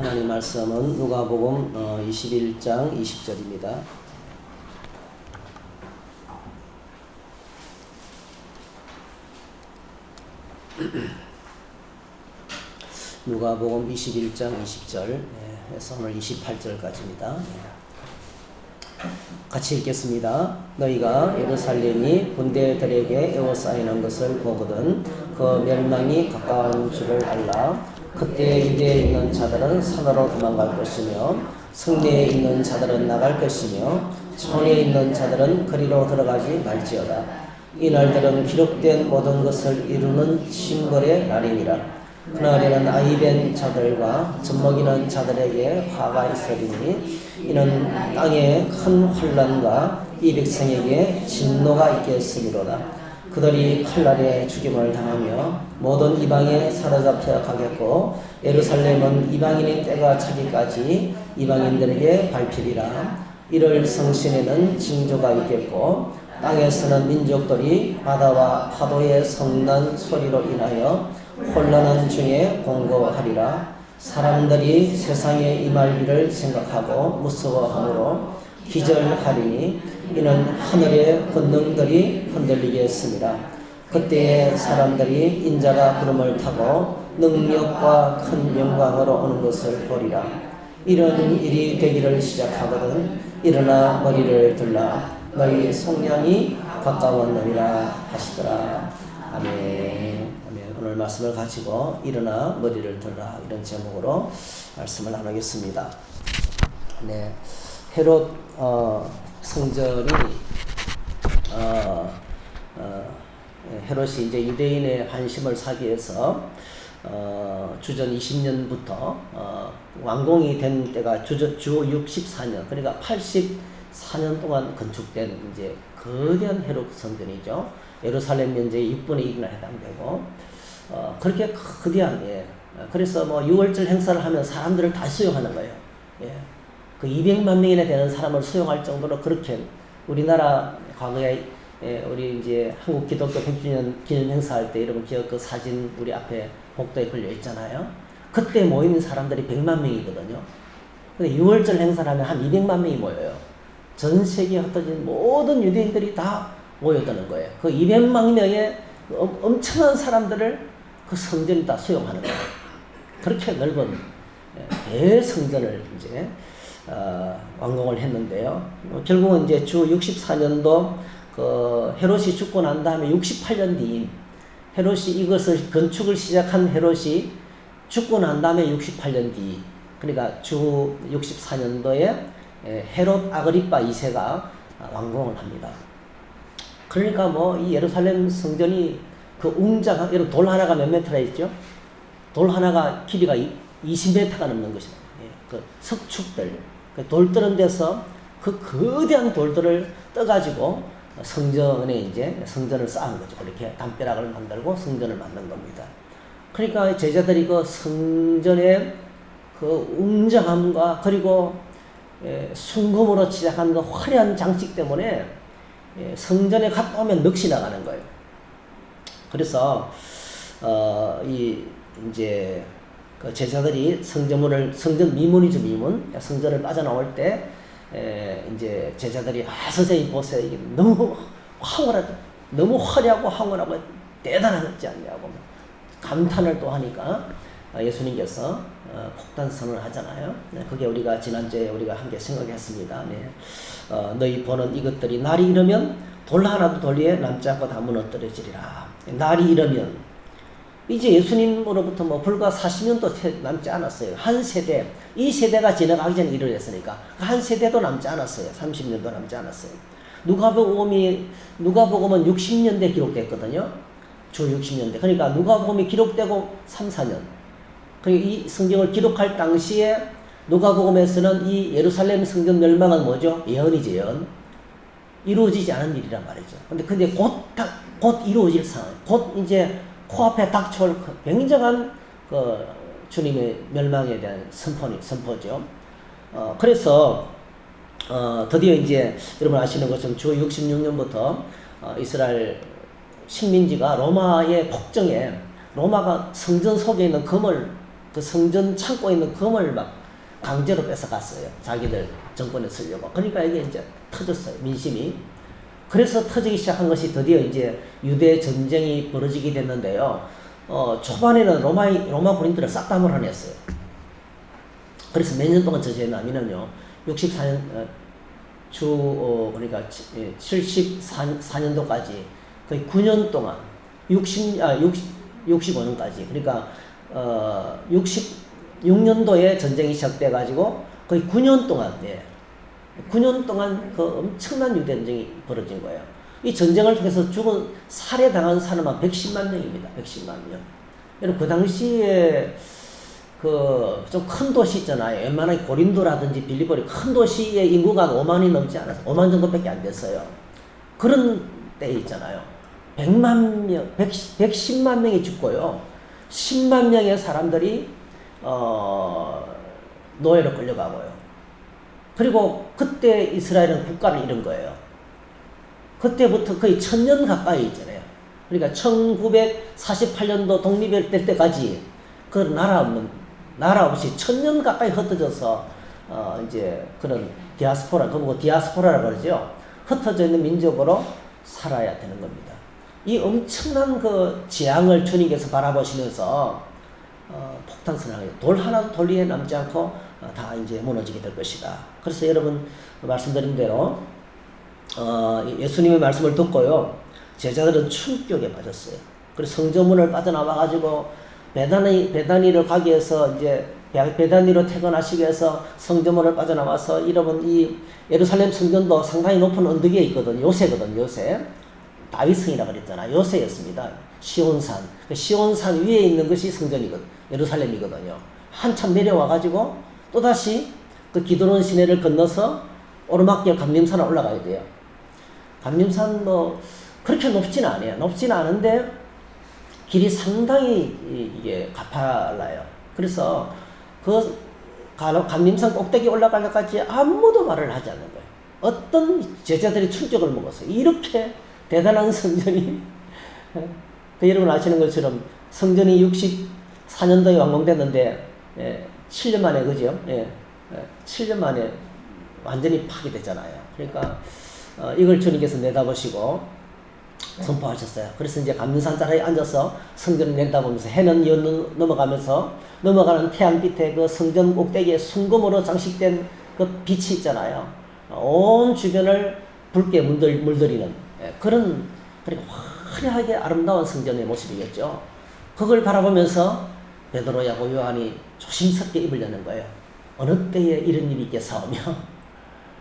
하나님 말씀은 누가복음 21장 20절입니다. 누가복음 21장 20절에서 오늘 28절까지입니다. 같이 읽겠습니다. 너희가 예루살렘이 군대들에게 에워싸이는 것을 보거든 그 멸망이 가까운 줄을 알라. 그때 유대에 있는 자들은 산으로 도망갈 것이며 성내에 있는 자들은 나갈 것이며 촌에 있는 자들은 거리로 들어가지 말지어다. 이 날들은 기록된 모든 것을 이루는 징벌의 날이니라. 그날에는 아이벤 자들과 젖먹이는 자들에게 화가 있으리니 이는 땅에 큰 환난과 이 백성에게 진노가 있겠으리로다. 그들이 칼날에 죽임을 당하며 모든 이방에 사로잡혀 가겠고 예루살렘은 이방인의 때가 차기까지 이방인들에게 밟히리라. 이를 성신에는 징조가 있겠고 땅에서는 민족들이 바다와 파도의 성난 소리로 인하여 혼란한 중에 공고하리라. 사람들이 세상에 임할 일을 생각하고 무서워하므로 기절하리니 이는 하늘의 권능들이 흔들리겠습니다. 그때에 사람들이 인자가 구름을 타고 능력과 큰 영광으로 오는 것을 보리라. 이런 일이 되기를 시작하거든 일어나 머리를 들라. 너희 속량이 가까웠느니라 하시더라. 아멘. 오늘 말씀을 가지고 일어나 머리를 들라 이런 제목으로 말씀을 나누겠습니다. 네, 헤롯 성전이 헤롯이 이제 유대인의 관심을 사기 위해서 주전 20년부터 완공이 된 때가 주 64년, 그러니까 84년 동안 건축된 이제 거대한 헤롯 성전이죠. 예루살렘 면적의 6분의 1이나 해당되고 그렇게 거대한 그래서 뭐 6월절 행사를 하면 사람들을 다 수용하는 거예요. 그 200만 명이나 되는 사람을 수용할 정도로 그렇게 우리나라 과거에 우리 이제 한국 기독교 100주년 기념 행사할 때 여러분 기억 그 사진 우리 앞에 복도에 걸려 있잖아요. 그때 모이는 사람들이 100만 명이거든요. 근데 6월절 행사를 하면 한 200만 명이 모여요. 전 세계에 흩어진 모든 유대인들이 다 모여드는 거예요. 그 200만 명의 엄청난 사람들을 그 성전이 다 수용하는 거예요. 그렇게 넓은 대성전을 이제 완공을 했는데요. 결국은 이제 주 64년도 그 헤롯이 죽고 난 다음에 68년 뒤인 헤롯이 이것을 건축을 시작한 헤롯이 죽고 난 다음에 68년 뒤, 그러니까 주 64년도에 헤롯 아그리파 2세가 완공을 합니다. 그러니까 뭐 이 예루살렘 성전이 그 웅장한, 여러분 돌 하나가 몇 메트나 있죠? 돌 하나가 길이가 20m가 넘는 것이다. 그 석축들, 그 돌들은 데서 그 거대한 돌들을 떠가지고 성전에 이제 성전을 쌓은 거죠. 이렇게 담벼락을 만들고 성전을 만든 겁니다. 그러니까 제자들이 그 성전의 그 웅장함과 그리고 순금으로 시작한 그 화려한 장식 때문에 성전에 갔다 오면 넋이 나가는 거예요. 그래서 이제 그 제자들이 성전 미문이죠, 미문. 성전을 빠져나올 때 이제 제자들이 선생님 보세요, 이게 너무 황홀하다, 너무 화려하고 황홀하고 대단하지 않냐고 감탄을 또 하니까 예수님께서 폭탄선언을 하잖아요. 그게 우리가 지난주에 우리가 함께 생각했습니다. 너희 보는 이것들이 날이 이르면 돌 하나도 돌 위에 남지 않고 다 무너뜨려지리라. 날이 이르면 이제 예수님으로부터 뭐 불과 40년도 남지 않았어요. 한 세대, 이 세대가 지나가기 전에 일어났으니까 한 세대도 남지 않았어요. 30년도 남지 않았어요. 누가복음은 60년대 기록됐거든요. 주 60년대. 그러니까 누가복음이 기록되고 3-4년. 그리고 이 성경을 기록할 당시에 누가복음에서는 이 예루살렘 성전 멸망은 뭐죠? 예언이죠, 예언. 이루어지지 않은 일이란 말이죠. 근데 곧 이루어질 상황. 곧 이제 코앞에 닥쳐올 굉장한 그 주님의 멸망에 대한 선포죠. 그래서 드디어 이제 여러분 아시는 것처럼 주 66년부터 이스라엘 식민지가 로마의 폭정에 로마가 성전 속에 있는 금을 그 성전 창고에 있는 금을 막 강제로 뺏어갔어요. 자기들 정권에 쓰려고. 그러니까 이게 이제 터졌어요. 민심이. 그래서 터지기 시작한 것이 드디어 이제 유대 전쟁이 벌어지게 됐는데요. 초반에는 로마 군인들을 싹 다 몰아냈어요. 그래서 몇 년 동안 저지했냐면요. 64년, 그러니까 74년도까지 거의 9년 동안, 65년까지, 그러니까, 66년도에 전쟁이 시작돼가지고 거의 9년 동안, 9년 동안 그 엄청난 유대전쟁이 벌어진 거예요. 이 전쟁을 통해서 살해당한 사람은 110만 명입니다. 110만 명. 여러분, 그 당시에 좀 큰 도시 있잖아요. 웬만한 고린도라든지 빌리보리 큰 도시의 인구가 5만이 넘지 않아서 5만 정도밖에 안 됐어요. 그런 때 있잖아요. 100만 명, 110만 명이 죽고요. 10만 명의 사람들이 노예로 끌려가고요. 그리고 그때 이스라엘은 국가를 잃은 거예요. 그때부터 거의 1000년 가까이 있잖아요. 그러니까 1948년도 독립될 때까지 그 나라 없이 1000년 가까이 흩어져서 이제 그런 디아스포라라고 그러죠. 흩어져 있는 민족으로 살아야 되는 겁니다. 이 엄청난 그 재앙을 주님께서 바라보시면서 폭탄선언하게 돌 하나도 돌 위에 남지 않고 다 이제 무너지게 될 것이다. 그래서 여러분 말씀드린 대로 예수님의 말씀을 듣고요. 제자들은 충격에 빠졌어요. 그래서 성전문을 빠져나와가지고 베다니를 가기 위해서 이제 베다니로 퇴근하시기 위해서 성전문을 빠져나와서 여러분 이 예루살렘 성전도 상당히 높은 언덕에 있거든요. 요새. 다윗성이라고 그랬잖아요. 요새였습니다. 시온산. 시온산 위에 있는 것이 예루살렘이거든요. 한참 내려와가지고 또다시 그 기드론 시내를 건너서 오르막길 감림산에 올라가야 돼요. 감림산 그렇게 높지는 않아요. 높지는 않은데 길이 상당히 이게 가팔라요. 그래서 그 감림산 꼭대기 올라갈 때까지 아무도 말을 하지 않는 거예요. 어떤 제자들이 충격을 먹었어요. 이렇게 대단한 성전이 여러분 아시는 것처럼 성전이 64년도에 완공됐는데 7년 만에 그죠? 7년 만에 완전히 파괴됐잖아요. 그러니까 이걸 주님께서 내다보시고 선포하셨어요. 그래서 이제 감림산 자리에 앉아서 성전을 내다보면서 해는 넘어가는 태양빛에 그 성전 꼭대기에 순금으로 장식된 그 빛이 있잖아요. 온 주변을 붉게 물들이는 그런 화려하게 아름다운 성전의 모습이겠죠. 그걸 바라보면서 베드로하고 요한이 조심스럽게 입을 여는 거예요. 어느 때에 이런 일이 있겠사오며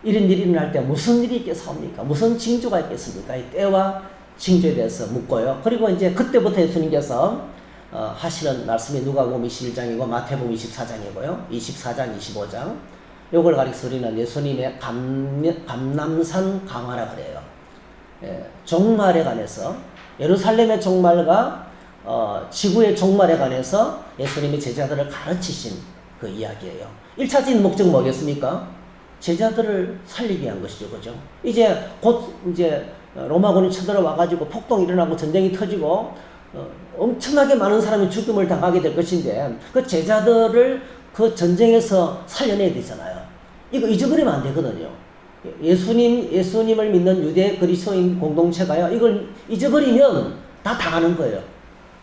이런 일이 일어날 때 무슨 일이 있겠사옵니까? 무슨 징조가 있겠습니까? 이 때와 징조에 대해서 묻고요. 그리고 이제 그때부터 예수님께서 하시는 말씀이 누가복음 21장이고 마태복음 24장이고요. 24장, 25장 요걸 가리켜서 우리는 예수님의 감람산 강화라 그래요. 종말에 관해서 예루살렘의 종말과 지구의 종말에 관해서 예수님이 제자들을 가르치신 그 이야기예요. 1차적인 목적은 뭐겠습니까? 제자들을 살리기 위한 것이죠. 그죠? 곧 로마군이 쳐들어와가지고 폭동이 일어나고 전쟁이 터지고 엄청나게 많은 사람이 죽음을 당하게 될 것인데 그 제자들을 그 전쟁에서 살려내야 되잖아요. 이거 잊어버리면 안 되거든요. 예수님을 믿는 유대 그리스도인 공동체가요. 이걸 잊어버리면 다 당하는 거예요.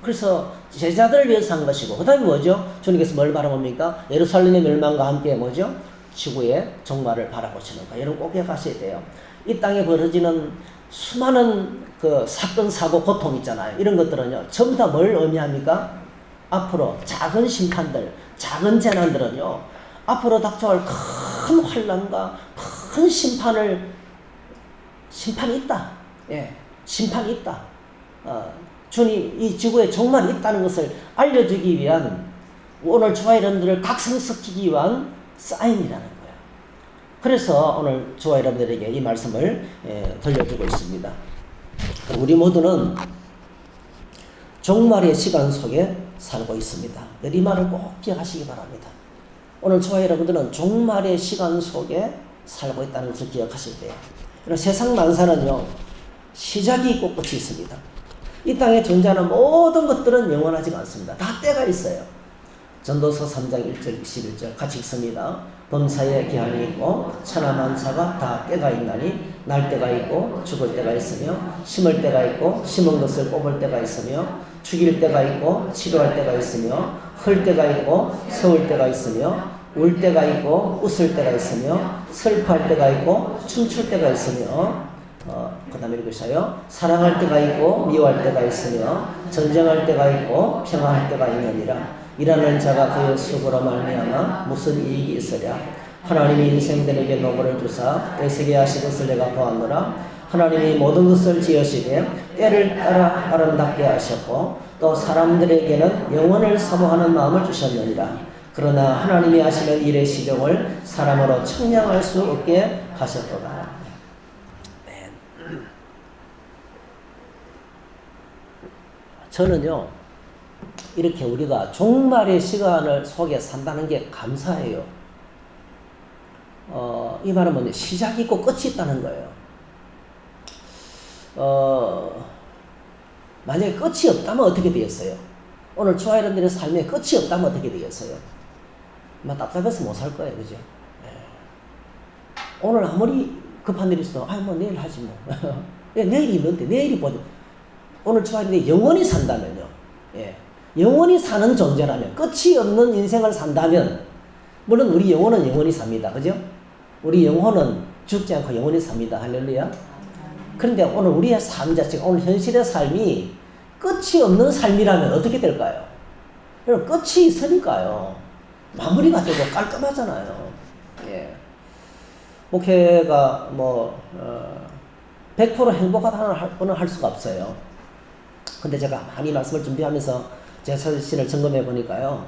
그래서 제자들을 위해서 한 것이고 그 다음에 뭐죠? 주님께서 뭘 바라봅니까? 예루살렘의 멸망과 함께 뭐죠? 지구의 종말을 바라보시는 거. 여러분 꼭 기억하셔야 돼요. 이 땅에 벌어지는 수많은 그 사건, 사고, 고통 있잖아요. 이런 것들은요. 전부 다 뭘 의미합니까? 앞으로 작은 심판들, 작은 재난들은요. 앞으로 닥쳐올 큰 환난과 큰 심판이 있다. 심판이 있다. 주님 이 지구에 종말이 있다는 것을 알려주기 위한 오늘 주와 여러분들을 각성시키기 위한 사인이라는 거예요. 그래서 오늘 주와 여러분들에게 이 말씀을 들려주고 있습니다. 우리 모두는 종말의 시간 속에 살고 있습니다. 이 말을 꼭 기억하시기 바랍니다. 오늘 저와 여러분들은 종말의 시간 속에 살고 있다는 것을 기억하셔야 돼요. 세상 만사는요, 시작이 있고 끝이 있습니다. 이 땅에 존재하는 모든 것들은 영원하지가 않습니다. 다 때가 있어요. 전도서 3장 1절 11절 같이 읽습니다. 범사에 기한이 있고 천하만사가 다 때가 있나니 날 때가 있고 죽을 때가 있으며 심을 때가 있고 심은 것을 뽑을 때가 있으며 죽일 때가 있고 치료할 때가 있으며 흘 때가 있고 세울 때가 있으며 울 때가 있고 웃을 때가 있으며 슬퍼할 때가 있고 춤출 때가 있으며 그 다음에 읽으셔요. 사랑할 때가 있고 미워할 때가 있으며 전쟁할 때가 있고 평화할 때가 있느니라. 일하는 자가 그의 수고로 말미암아 무슨 이익이 있으랴. 하나님이 인생들에게 노고를 주사 애쓰게 하신 것을 내가 보았노라. 하나님이 모든 것을 지으시되 때를 따라 아름답게 하셨고 또 사람들에게는 영원을 사모하는 마음을 주셨느니라. 그러나 하나님이 하시는 일의 시종을 사람으로 측량할 수 없게 하셨도다. 저는요, 이렇게 우리가 종말의 시간을 속에 산다는 게 감사해요. 이 말은 뭐냐, 시작이 있고 끝이 있다는 거예요. 만약에 끝이 없다면 어떻게 되겠어요? 오늘 저와 여러분들의 삶에 끝이 없다면 어떻게 되겠어요? 답답해서 못 살 거예요, 그죠? 오늘 아무리 급한 일이 있어도, 뭐 내일 하지 뭐. 내일이 있는데, 내일이 보죠. 오늘 저와 여러분들이 영원히 산다면요. 영원히 사는 존재라면, 끝이 없는 인생을 산다면, 물론 우리 영혼은 영원히 삽니다. 그죠? 우리 영혼은 죽지 않고 영원히 삽니다. 할렐루야. 그런데 오늘 우리의 삶 자체가, 오늘 현실의 삶이 끝이 없는 삶이라면 어떻게 될까요? 여러분, 끝이 있으니까요. 마무리가 되고 깔끔하잖아요. 목회가 100% 행복하다고는 할 수가 없어요. 근데 제가 많이 말씀을 준비하면서 제 자신을 점검해 보니까요.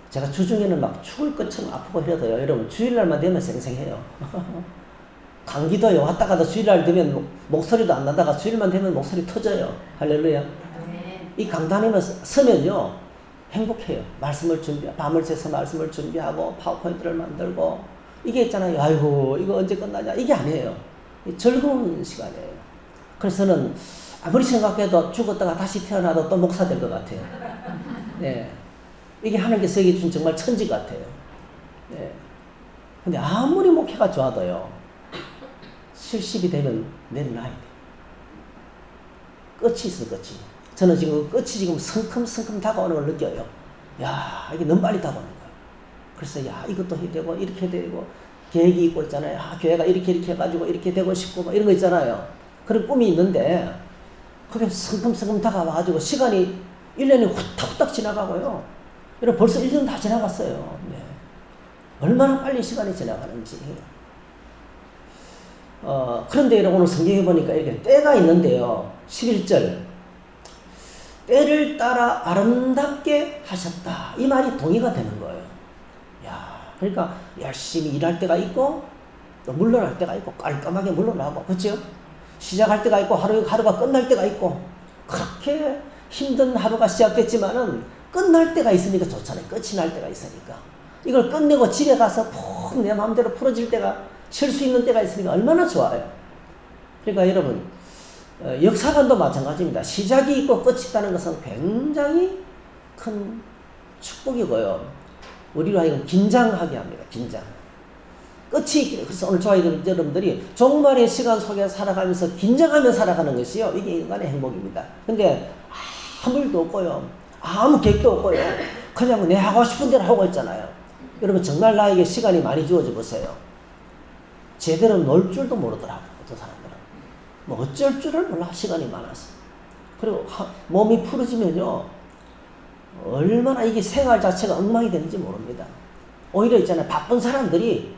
제가 주중에는 막 죽을 것처럼 아프고 이러더요. 여러분, 주일날만 되면 생생해요. 감기도요, 왔다 갔다 주일날 되면 목소리도 안 나다가 주일만 되면 목소리 터져요. 할렐루야. 이 강단에만 서면요, 행복해요. 말씀을 밤을 새서 말씀을 준비하고 파워포인트를 만들고, 이게 있잖아요. 아이고, 이거 언제 끝나냐. 이게 아니에요. 즐거운 시간이에요. 그래서 저는 아무리 생각해도 죽었다가 다시 태어나도 또 목사 될 것 같아요. 이게 하나님께서 에게 준 정말 천지 같아요. 근데 아무리 목회가 좋아도요, 70이 되면 내려놔야 돼. 끝이 있어, 끝이. 저는 지금 끝이 지금 성큼성큼 다가오는 걸 느껴요. 야, 이게 너무 빨리 다가오는 거예요. 그래서 이것도 해야 되고, 이렇게 해야 되고, 계획이 있고 있잖아요. 교회가 이렇게 해가지고 이렇게 되고 싶고, 이런 거 있잖아요. 그런 꿈이 있는데, 그게 성큼성큼 다가와가지고, 시간이 1년이 후딱후딱 지나가고요. 여러분, 벌써 1년 다 지나갔어요. 얼마나 빨리 시간이 지나가는지. 그런데 여러분, 오늘 성경에 보니까 이렇게 때가 있는데요. 11절. 때를 따라 아름답게 하셨다. 이 말이 동의가 되는 거예요. 그러니까 열심히 일할 때가 있고, 또 물러날 때가 있고, 깔끔하게 물러나고, 그렇죠? 시작할 때가 있고, 하루가 끝날 때가 있고, 그렇게 힘든 하루가 시작됐지만은 끝날 때가 있으니까 좋잖아요. 끝이 날 때가 있으니까. 이걸 끝내고 집에 가서 푹 내 마음대로 풀어질 때가, 쉴 수 있는 때가 있으니까 얼마나 좋아요. 그러니까 여러분, 역사관도 마찬가지입니다. 시작이 있고 끝이 있다는 것은 굉장히 큰 축복이고요. 우리로 하여금 긴장하게 합니다. 긴장. 끝이, 그래서 오늘 저와 여러분들이 종말의 시간 속에 살아가면서 긴장하며 살아가는 것이요, 이게 인간의 행복입니다. 근데 아무 일도 없고요, 아무 계획도 없고요, 그냥 내 하고 싶은 대로 하고 있잖아요. 여러분, 정말 나에게 시간이 많이 주어져 보세요. 제대로 놀 줄도 모르더라고요. 어떤 사람들은 어쩔 줄을 몰라. 시간이 많아서. 그리고 몸이 풀어지면요, 얼마나 이게 생활 자체가 엉망이 되는지 모릅니다. 오히려 있잖아요, 바쁜 사람들이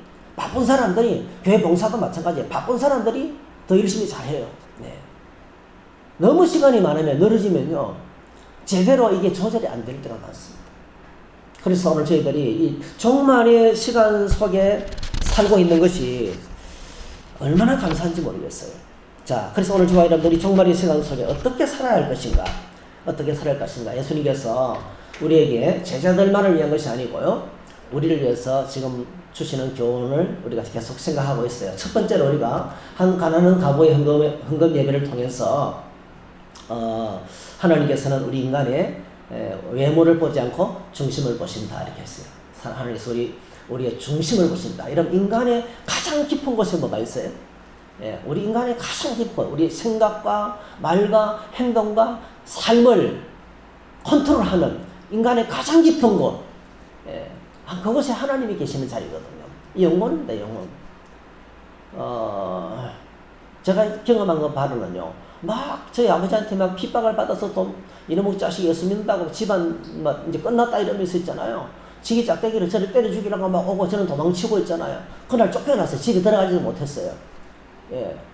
교회 봉사도 마찬가지예요. 바쁜 사람들이 더 열심히 잘해요. 너무 시간이 많으면, 늘어지면요, 제대로 이게 조절이 안 될 때가 많습니다. 그래서 오늘 저희들이 이 종말의 시간 속에 살고 있는 것이 얼마나 감사한지 모르겠어요. 자, 그래서 오늘 저와 여러분들이 종말의 시간 속에 어떻게 살아야 할 것인가? 어떻게 살아야 할 것인가? 예수님께서 우리에게 제자들만을 위한 것이 아니고요, 우리를 위해서 지금 주시는 교훈을 우리가 계속 생각하고 있어요. 첫 번째로 우리가 한 가난한 가부의 헌금 예배를 통해서 하나님께서는 우리 인간의 외모를 보지 않고 중심을 보신다 이렇게 했어요. 하나님께서 우리의 중심을 보신다. 이런 인간의 가장 깊은 곳에 뭐가 있어요? 우리 인간의 가장 깊은 우리 생각과 말과 행동과 삶을 컨트롤하는 인간의 가장 깊은 곳, 그곳에 하나님이 계시는 자리거든요. 영혼입니다, 영혼. 제가 경험한 거 바로는요, 막 저희 아버지한테 막 핍박을 받아서 이놈의 자식 예수 믿는다고 집안 막 이제 끝났다 이러면서 있잖아요. 지기 짝대기를 저를 때려 죽이려고 막 오고 저는 도망치고 있잖아요. 그날 쫓겨나서 집에 들어가지도 못했어요.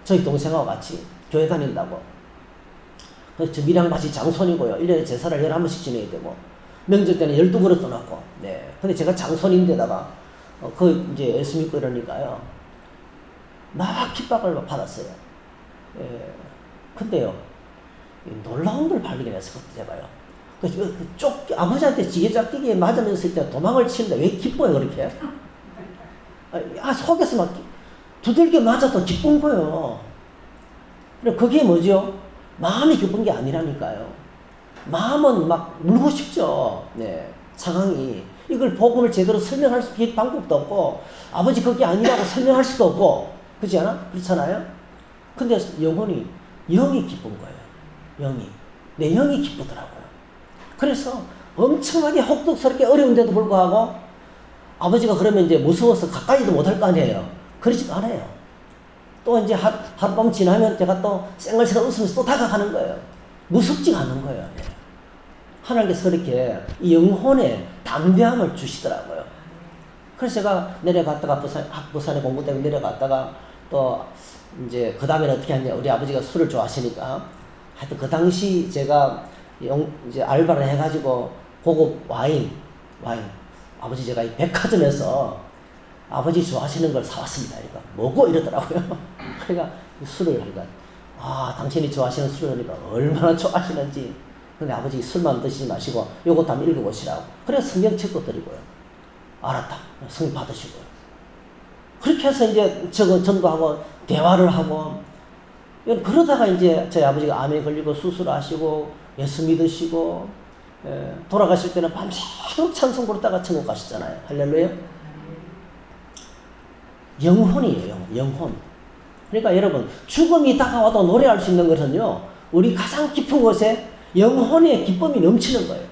저희 동생하고 같이 교회 다닌다고. 그래서 저 밀양밭이 장손이고요. 1년에 제사를 11번씩 지내야 되고, 명절 때는 12그릇 떠났고, 근데 제가 장손인데다가, 이제 예수 믿고 이러니까요. 막 핍박을 받았어요. 근데요, 놀라운 걸 발견했어요. 제가요. 아버지한테 지게잡기에 맞으면서 일단 도망을 치는데 왜 기뻐요, 그렇게? 속에서 막 두들겨 맞아도 기쁜 거예요. 그게 뭐죠? 마음이 기쁜 게 아니라니까요. 마음은 막 울고 싶죠. 상황이. 이걸 복음을 제대로 설명할 수 있는 방법도 없고, 아버지 그게 아니라고 설명할 수도 없고, 그렇지 않아? 그렇잖아요? 근데 영이 기쁜 거예요. 내 영이 기쁘더라고요. 그래서 엄청나게 혹독스럽게 어려운데도 불구하고, 아버지가 그러면 이제 무서워서 가까이도 못할 거 아니에요. 그러지도 않아요. 또 이제 하룻밤 지나면 제가 또 쌩얼쌩얼 웃으면서 또 다가가는 거예요. 무섭지가 않은 거예요. 하나님께서 그렇게 이 영혼에 담대함을 주시더라고요. 그래서 제가 내려갔다가 부산에 공부 때문에 내려갔다가 또 이제 그 다음에는 어떻게 하냐. 우리 아버지가 술을 좋아하시니까 하여튼 그 당시 제가 이제 알바를 해가지고 고급 와인 아버지 제가 이 백화점에서 아버지 좋아하시는 걸 사왔습니다. 그러니까 뭐고 이러더라고요. 그러니까 술을 하니까 당신이 좋아하시는 술을 하니까 얼마나 좋아하시는지. 근데 아버지 술만 드시지 마시고 요것도 한번 읽어보시라고. 그래서 성경책도 드리고요. 알았다. 성경 받으시고요. 그렇게 해서 이제 전도하고 대화를 하고, 그러다가 이제 저희 아버지가 암에 걸리고 수술하시고 예수 믿으시고, 돌아가실 때는 밤새도록 찬송 부르다가 천국 가셨잖아요. 할렐루야. 영혼이에요. 영혼. 그러니까 여러분, 죽음이 다가와도 노래할 수 있는 것은요, 우리 가장 깊은 곳에 영혼의 기쁨이 넘치는 거예요.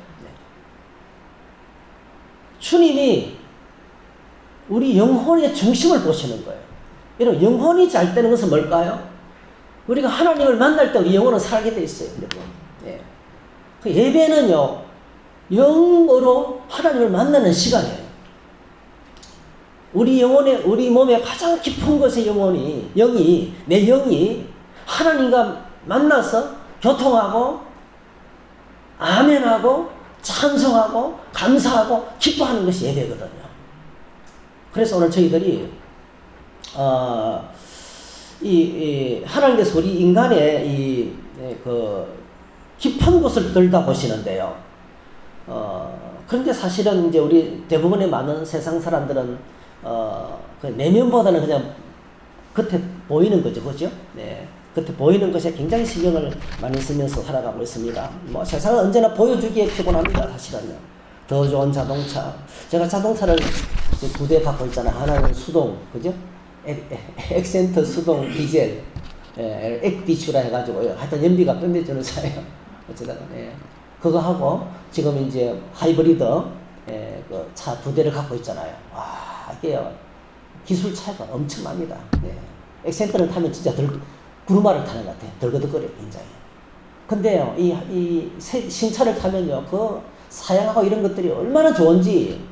주님이 우리 영혼의 중심을 보시는 거예요. 여러분, 영혼이 잘 되는 것은 뭘까요? 우리가 하나님을 만날 때 우리 영혼은 살게 돼 있어요. 여러분. 그 예배는요, 영으로 하나님을 만나는 시간이에요. 우리 몸의 가장 깊은 곳의 내 영이 하나님과 만나서 교통하고, 아멘하고, 찬송하고, 감사하고, 기뻐하는 것이 예배거든요. 그래서 오늘 저희들이, 하나님께서 우리 인간의 깊은 곳을 들여다보시는데요. 그런데 사실은 이제 우리 대부분의 많은 세상 사람들은, 그 내면보다는 그냥 겉에 보이는 거죠. 그죠? 겉에 보이는 것에 굉장히 신경을 많이 쓰면서 살아가고 있습니다. 뭐 세상은 언제나 보여주기에 피곤합니다. 사실은요. 더 좋은 자동차. 제가 자동차를 2대 갖고 있잖아요. 하나는 수동, 그죠? 액센트 수동 디젤, 액디슈라 해가지고요. 하여튼 연비가 끝내주는 차예요. 어쩌다가, 그거 하고 지금 이제 하이브리드, 그 차 2대를 갖고 있잖아요. 와, 이게요. 기술 차이가 엄청납니다. 액센트를 타면 진짜 구루마를 타는 것 같아요. 덜거덕거려요, 굉장히. 근데요, 이 신차를 타면요, 그 사양하고 이런 것들이 얼마나 좋은지.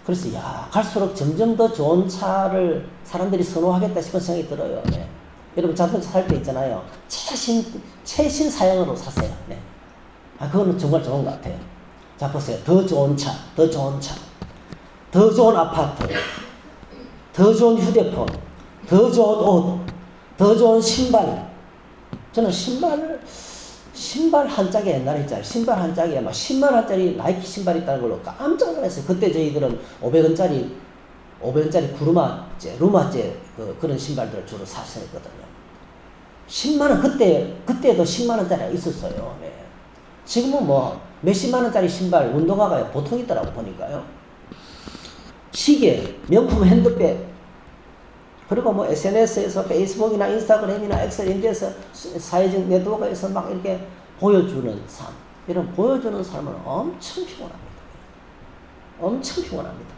그래서, 갈수록 점점 더 좋은 차를 사람들이 선호하겠다 싶은 생각이 들어요. 여러분, 자동차 살 때 있잖아요. 최신 사양으로 사세요. 그거는 정말 좋은 것 같아요. 자, 보세요. 더 좋은 차, 더 좋은 아파트, 더 좋은 휴대폰, 더 좋은 옷, 더 좋은 신발. 저는 신발 한 짝에 옛날에 있잖아요. 신발 한 짝에 막 10만 원짜리 나이키 신발이 있다는 걸로 깜짝 놀랐어요. 그때 저희들은 500원짜리 루마제 그런 신발들을 주로 샀었거든요. 10만 원, 그때도 10만 원짜리가 있었어요. 지금은 뭐 몇십만 원짜리 신발, 운동화가 보통이더라고 보니까요. 시계, 명품 핸드백, 그리고 뭐 SNS에서 페이스북이나 인스타그램이나 엑셀인데서 사회적 네트워크에서 막 이렇게 보여주는 삶, 이런 보여주는 삶은 엄청 피곤합니다. 엄청 피곤합니다.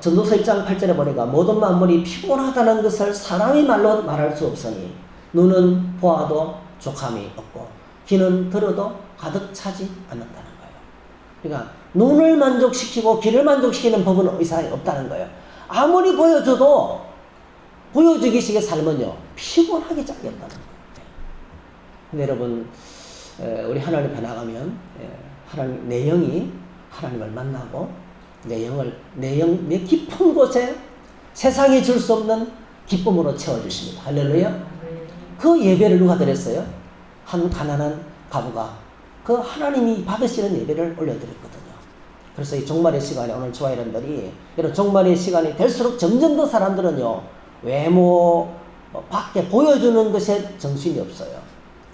전도서 1장 8절에 보니까 모든 만물이 피곤하다는 것을 사람의 말로 말할 수 없으니 눈은 보아도 족함이 없고 귀는 들어도 가득 차지 않는다는 거예요. 그러니까 눈을 만족시키고 귀를 만족시키는 법은 이상이 없다는 거예요. 아무리 보여줘도 보여주기식의 삶은요 피곤하게 짝이 없다는 거예요. 근데 여러분, 우리 하나님 앞에 나가면 하나님, 내 영이 하나님을 만나고 내 깊은 곳에 세상에 줄 수 없는 기쁨으로 채워주십니다. 할렐루야. 그 예배를 누가 드렸어요? 한 가난한 가부가 그 하나님이 받으시는 예배를 올려드렸거든요. 그래서 이 종말의 시간에 오늘 저와 여러분들이 이런 종말의 시간이 될수록 점점 더 사람들은요 외모 밖에 보여주는 것에 정신이 없어요.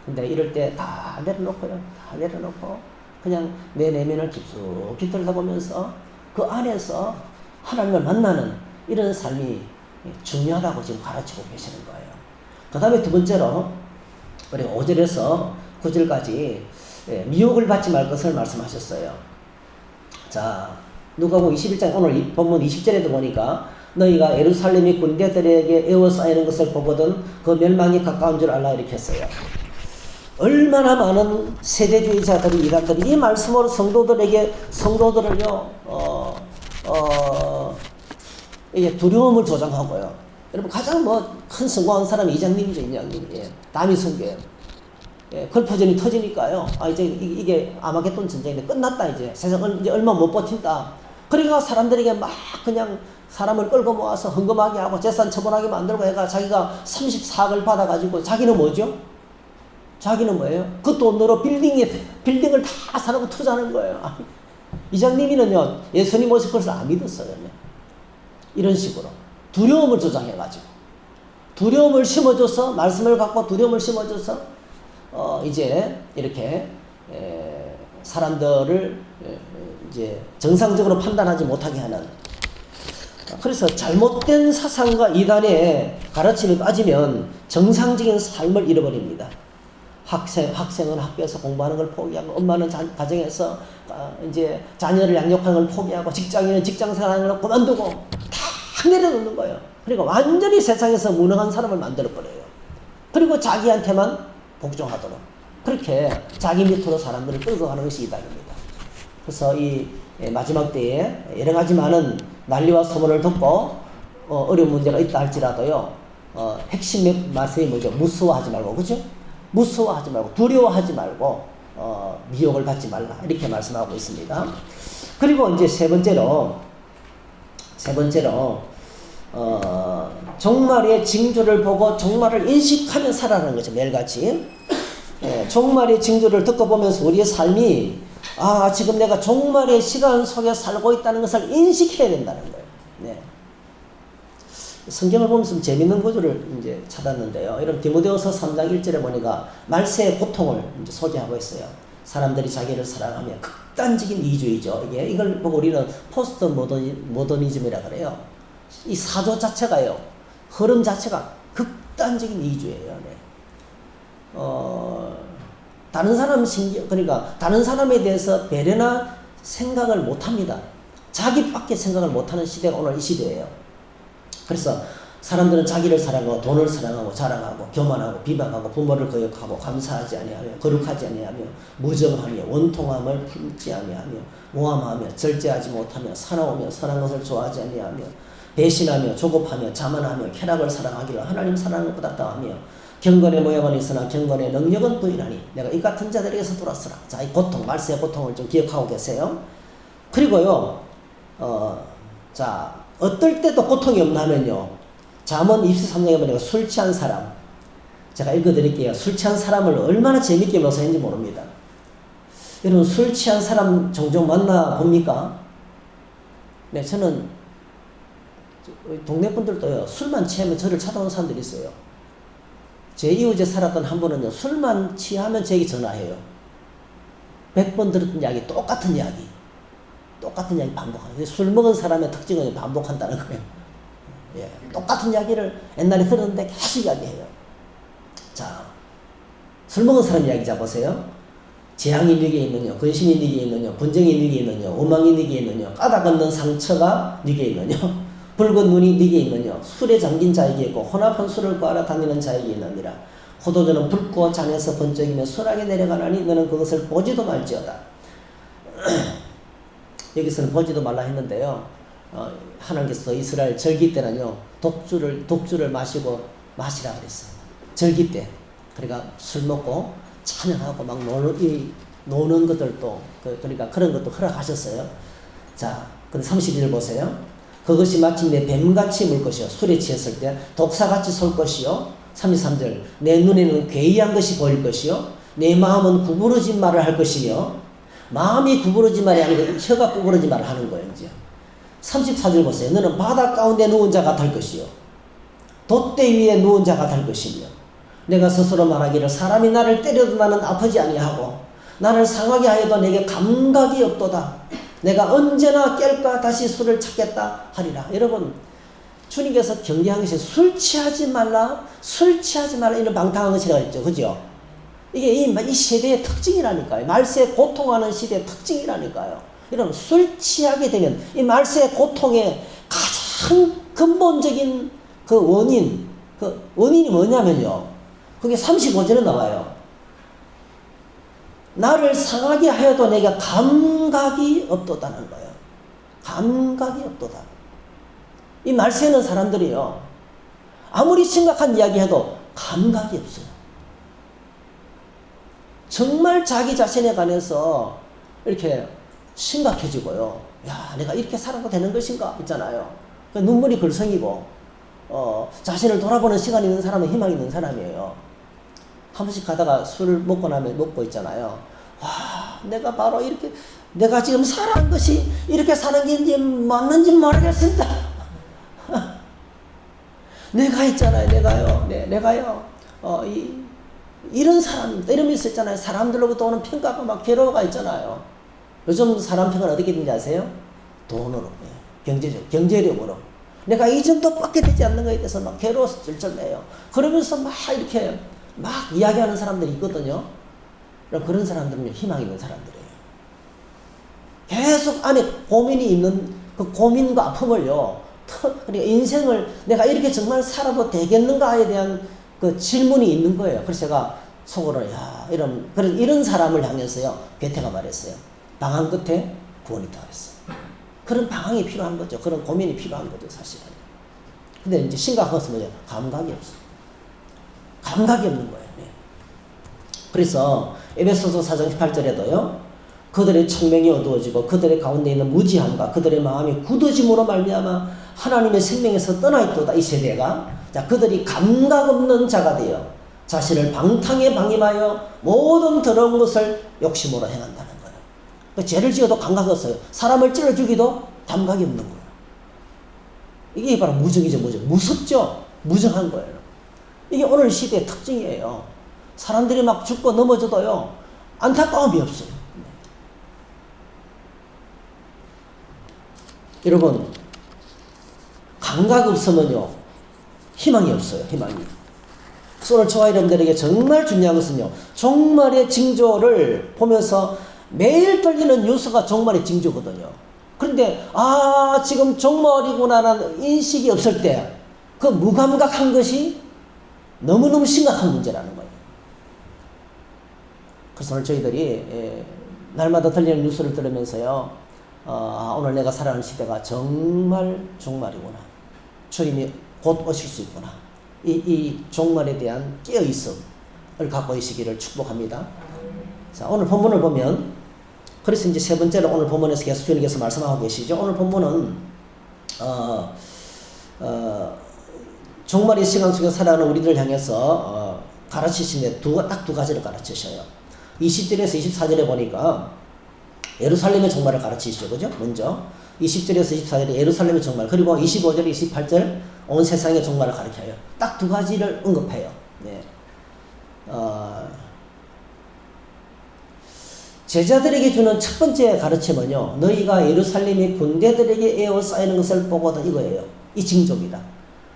근데 이럴 때 다 내려놓고요. 다 내려놓고 그냥 내 내면을 깊숙이 들여다보면서 그 안에서 하나님을 만나는 이런 삶이 중요하다고 지금 가르치고 계시는 거예요. 그 다음에 두 번째로 우리 5절에서 9절까지 미혹을 받지 말 것을 말씀하셨어요. 자, 누가복음 21장 오늘 본문 20절에도 보니까 너희가 예루살렘이 군대들에게 에워싸이는 것을 보거든 그 멸망이 가까운 줄 알라 이렇게 했어요. 얼마나 많은 세대주의자들이 이단들이 이 말씀으로 성도들을요 이게 두려움을 조장하고요. 여러분 가장 큰 성공한 사람이 이장님이죠. 이장님. 남이 성교예요. 걸퍼전이 터지니까요. 이제 이게 아마겟돈 전쟁인데 끝났다 이제. 세상은 이제 얼마 못 버틴다. 그러니까 사람들에게 막 그냥 사람을 끌고 모아서 헌금하게 하고 재산 처분하게 만들고 해가 자기가 34억을 받아가지고 자기는 뭐죠? 자기는 뭐예요? 그 돈으로 빌딩을 다 사놓고 투자하는 거예요. 이장님이는요, 예수님 오실 것을 안 믿었어요. 이런 식으로. 두려움을 조장해가지고. 두려움을 심어줘서, 말씀을 갖고 두려움을 심어줘서, 이제, 이렇게, 사람들을, 이제, 정상적으로 판단하지 못하게 하는. 그래서 잘못된 사상과 이단의 가르침에 빠지면 정상적인 삶을 잃어버립니다. 학생은 학교에서 공부하는 걸 포기하고, 엄마는 가정에서 이제 자녀를 양육하는 걸 포기하고, 직장인은 직장 생활하는 걸 그만두고 다 내려놓는 거예요. 그리고 완전히 세상에서 무능한 사람을 만들어버려요. 그리고 자기한테만 복종하도록 그렇게 자기 밑으로 사람들을 끌고 가는 것이 이단입니다. 그래서 이 마지막 때에 여러 가지 많은 난리와 소문을 듣고 어려운 문제가 있다 할지라도요, 핵심 말씀이 뭐죠? 무서워하지 말고, 그죠? 무서워하지 말고, 두려워하지 말고, 미혹을 받지 말라. 이렇게 말씀하고 있습니다. 그리고 이제 세 번째로, 종말의 징조를 보고 종말을 인식하며 살아가는 거죠. 매일같이. 종말의 징조를 듣고 보면서 우리의 삶이, 지금 내가 종말의 시간 속에 살고 있다는 것을 인식해야 된다는 거예요. 네. 성경을 보면서 재밌는 구절을 이제 찾았는데요. 이런 디모데후서 3장 1절에 보니까 말세의 고통을 이제 소개하고 있어요. 사람들이 자기를 사랑하며 극단적인 이주의죠. 이걸 보고 우리는 포스트 모더니즘이라 그래요. 이 사조 자체가요, 흐름 자체가 극단적인 이주예요. 네. 다른 사람 그러니까 다른 사람에 대해서 배려나 생각을 못합니다. 자기밖에 생각을 못하는 시대가 오늘 이 시대예요. 그래서 사람들은 자기를 사랑하고 돈을 사랑하고 자랑하고 교만하고 비방하고 부모를 거역하고 감사하지 아니하며 거룩하지 아니하며 무정하며 원통함을 품지 아니하며 모함하며 절제하지 못하며 사나우며 선한 것을 좋아하지 아니하며 배신하며 조급하며 자만하며 쾌락을 사랑하기를 하나님 사랑을 것보다 더하며 경건의 모양은 있으나 경건의 능력은 부인하니 내가 이 같은 자들에게서 돌았으라. 자, 이 고통, 말세의 고통을 좀 기억하고 계세요. 그리고요, 자, 어떨 때도 고통이 없나 하면요, 잠언 23장에 보니까 술 취한 사람, 제가 읽어드릴게요. 술 취한 사람을 얼마나 재밌게 묘사했는지 모릅니다. 여러분, 술 취한 사람 종종 만나 봅니까? 네, 저는 동네 분들도요, 술만 취하면 저를 찾아오는 사람들이 있어요. 제 이웃에 살았던 한 분은요, 술만 취하면 제게 전화해요. 100번 들었던 이야기, 똑같은 이야기 반복하는. 술 먹은 사람의 특징은 반복한다는 거예요. 예, 똑같은 이야기를 옛날에 들었는데 계속 이야기해요. 자, 술 먹은 사람 이야기 잡으세요. 재앙이 네게 있느냐, 근심이 네게 있느냐, 분쟁이 네게 있느냐, 오망이 네게 있느냐, 까닭 없는 상처가 네게 있느냐, 붉은 눈이 네게 있느냐, 술에 잠긴 자에게 있고 혼합한 술을 구하러 다니는 자에게 있느니라. 포도주는 붉고 잔에서 번쩍이며 순하게 내려가나니 너는 그것을 보지도 말지어다. 여기서는 보지도 말라 했는데요. 하나님께서 이스라엘 절기 때는요, 독주를 마시라 그랬어요. 절기 때. 그러니까 술 먹고 찬양하고 막 노는 것들도, 그러니까 그런 것도 허락하셨어요. 자, 근데 31절 보세요. 그것이 마침내 뱀같이 물 것이요. 술에 취했을 때 독사같이 쏠 것이요. 33절. 내 눈에는 괴이한 것이 보일 것이요. 내 마음은 구부러진 말을 할 것이며, 마음이 구부러진 말이 아니고 혀가 구부러진 말을 하는 거예요. 이제 34절 보세요. 너는 바다 가운데 누운 자가 될 것이요. 돛대 위에 누운 자가 될 것이며, 내가 스스로 말하기를 사람이 나를 때려도 나는 아프지 아니하고 나를 상하게 하여도 내게 감각이 없도다. 내가 언제나 깰까 다시 술을 찾겠다 하리라. 여러분, 주님께서 경계한 것이 술 취하지 말라 이런 방탕한 것이라고 했죠. 그죠? 이게 이 시대의 특징이라니까요. 말세에 고통하는 시대의 특징이라니까요. 여러분, 술 취하게 되면 이 말세의 고통의 가장 근본적인 원인이 뭐냐면요. 그게 35절에 나와요. 나를 상하게 하여도 내가 감각이 없도다는 거예요. 감각이 없도다. 이 말세는 사람들이요, 아무리 심각한 이야기 해도 감각이 없어요. 정말 자기 자신에 관해서 이렇게 심각해지고요. 야, 내가 이렇게 살아도 되는 것인가? 있잖아요. 눈물이 글썽이고, 자신을 돌아보는 시간이 있는 사람은 희망이 있는 사람이에요. 한 번씩 가다가 술을 먹고 있잖아요. 와, 내가 바로 이렇게, 내가 지금 살아가는 것이 이렇게 사는 게 맞는지 모르겠습니다. 내가 있잖아요. 내가요. 이런 사람, 이러면서 있잖아요. 사람들로부터 오는 평가가 막 괴로워가 있잖아요. 요즘 사람 평가는 어떻게 되는지 아세요? 돈으로, 경제력으로. 내가 이 정도밖에 되지 않는 것에 대해서 막 괴로워서 절절해요. 그러면서 막 이렇게 막 이야기하는 사람들이 있거든요. 그런 사람들은 희망 있는 사람들이에요. 계속 안에 고민이 있는 그 고민과 아픔을요, 그러니까 인생을 내가 이렇게 정말 살아도 되겠는가에 대한 그 질문이 있는 거예요. 그래서 제가 속으로, 이런 사람을 향해서요, 괴테가 말했어요. 방황 끝에 구원이 있다고 그랬어요. 그런 방황이 필요한 거죠. 그런 고민이 필요한 거죠, 사실은. 근데 이제 심각한 것은 뭐죠? 감각이 없어요. 감각이 없는 거예요. 네. 그래서 에베소서 4장 18절에도요, 그들의 청명이 어두워지고 그들의 가운데 있는 무지함과 그들의 마음이 굳어짐으로 말미암아 하나님의 생명에서 떠나 있도다. 이 세대가, 자, 그들이 감각 없는 자가 되어 자신을 방탕에 방임하여 모든 더러운 것을 욕심으로 행한다는 거예요. 죄를 지어도 감각이 없어요. 사람을 찔러 죽이도 감각이 없는 거예요. 이게 바로 무정이죠. 무섭죠. 무정한 거예요. 이게 오늘 시대의 특징이에요. 사람들이 막 죽고 넘어져도요, 안타까움이 없어요. 여러분, 감각 없으면요, 희망이 없어요. 희망이. 오늘 저와 여러분들에게 정말 중요한 것은요, 종말의 징조를 보면서 매일 들리는 뉴스가 종말의 징조거든요. 그런데 지금 종말이구나라는 인식이 없을 때 그 무감각한 것이 너무너무 심각한 문제라는 거예요. 그래서 오늘 저희들이 날마다 들리는 뉴스를 들으면서요, 오늘 내가 살아가는 시대가 정말 종말이구나. 주님이 곧 오실 수 있구나. 이 종말에 대한 깨어있음을 갖고 계시기를 축복합니다. 자, 오늘 본문을 보면, 그래서 이제 세 번째로 오늘 본문에서 계속 주님께서 말씀하고 계시죠. 오늘 본문은 종말의 시간 속에 살아가는 우리들을 향해서 가르치시는데 딱 두 가지를 가르치셔요. 20절에서 24절에 보니까 예루살렘의 종말을 가르치시죠. 그죠? 먼저 20절에서 24절에 예루살렘의 종말, 그리고 25절, 28절 온 세상의 종말을 가르쳐요. 딱 두 가지를 언급해요. 네. 제자들에게 주는 첫 번째 가르침은요, 너희가 예루살렘이 군대들에게 에워싸이는 것을 보거든, 이거예요. 이 징조입니다.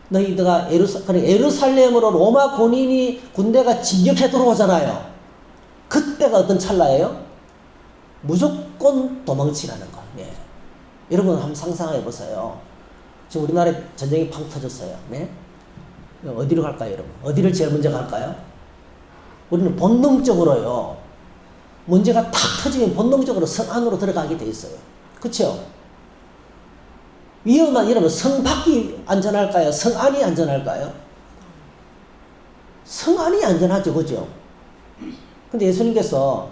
너희가 예루살렘으로 로마 군대가 진격해 들어오잖아요. 그때가 어떤 찰나예요? 무조건 도망치라는 거. 예. 여러분 한번 상상해 보세요. 지금 우리나라에 전쟁이 팡 터졌어요. 네? 어디로 갈까요, 여러분? 어디를 제일 먼저 갈까요? 우리는 본능적으로요, 문제가 탁 터지면 본능적으로 성 안으로 들어가게 돼 있어요. 그렇죠? 여러분, 성 밖이 안전할까요? 성 안이 안전할까요? 성 안이 안전하죠. 그죠? 근데 예수님께서,